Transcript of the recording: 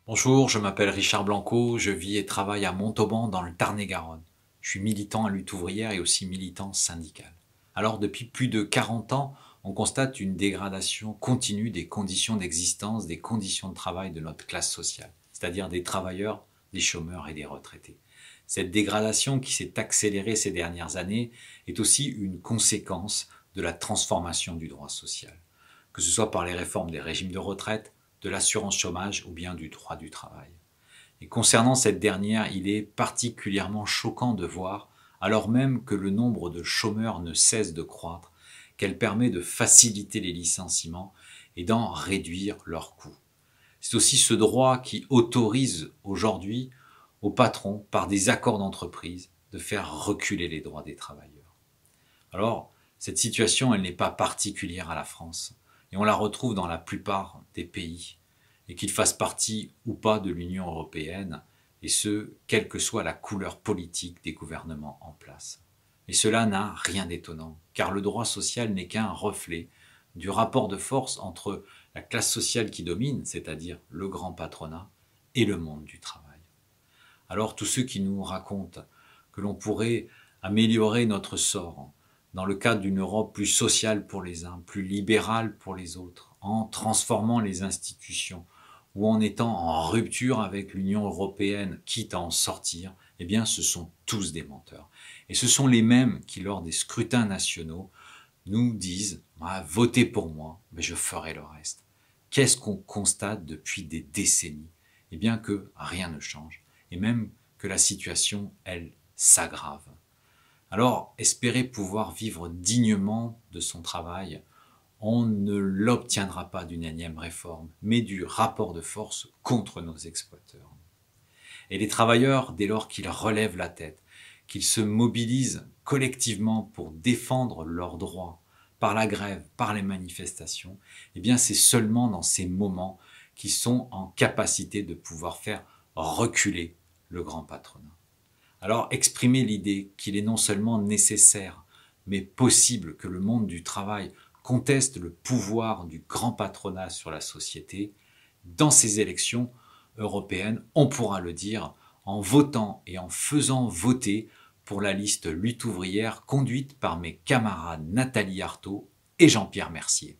Bonjour, je m'appelle Richard Blanco, je vis et travaille à Montauban dans le Tarn-et-Garonne. Je suis militant à Lutte ouvrière et aussi militant syndical. Alors depuis plus de 40 ans, on constate une dégradation continue des conditions d'existence, des conditions de travail de notre classe sociale, c'est-à-dire des travailleurs, des chômeurs et des retraités. Cette dégradation qui s'est accélérée ces dernières années est aussi une conséquence de la transformation du droit social, que ce soit par les réformes des régimes de retraite, de l'assurance chômage ou bien du droit du travail. Et concernant cette dernière, il est particulièrement choquant de voir, alors même que le nombre de chômeurs ne cesse de croître, qu'elle permet de faciliter les licenciements et d'en réduire leurs coûts. C'est aussi ce droit qui autorise aujourd'hui aux patrons, par des accords d'entreprise, de faire reculer les droits des travailleurs. Alors, cette situation, elle n'est pas particulière à la France, et on la retrouve dans la plupart des pays, et qu'ils fassent partie ou pas de l'Union européenne, et ce, quelle que soit la couleur politique des gouvernements en place. Et cela n'a rien d'étonnant, car le droit social n'est qu'un reflet du rapport de force entre la classe sociale qui domine, c'est-à-dire le grand patronat, et le monde du travail. Alors tous ceux qui nous racontent que l'on pourrait améliorer notre sort dans le cadre d'une Europe plus sociale pour les uns, plus libérale pour les autres, en transformant les institutions ou en étant en rupture avec l'Union européenne, quitte à en sortir, eh bien ce sont tous des menteurs. Et ce sont les mêmes qui, lors des scrutins nationaux, nous disent ah, « votez pour moi, mais je ferai le reste ». Qu'est-ce qu'on constate depuis des décennies? Eh bien que rien ne change, et même que la situation, elle, s'aggrave. Alors, espérer pouvoir vivre dignement de son travail, on ne l'obtiendra pas d'une énième réforme, mais du rapport de force contre nos exploiteurs. Et les travailleurs, dès lors qu'ils relèvent la tête, qu'ils se mobilisent collectivement pour défendre leurs droits, par la grève, par les manifestations, eh bien c'est seulement dans ces moments qu'ils sont en capacité de pouvoir faire reculer le grand patronat. Alors exprimer l'idée qu'il est non seulement nécessaire, mais possible que le monde du travail conteste le pouvoir du grand patronat sur la société, dans ces élections européennes, on pourra le dire en votant et en faisant voter pour la liste Lutte ouvrière conduite par mes camarades Nathalie Arthaud et Jean-Pierre Mercier.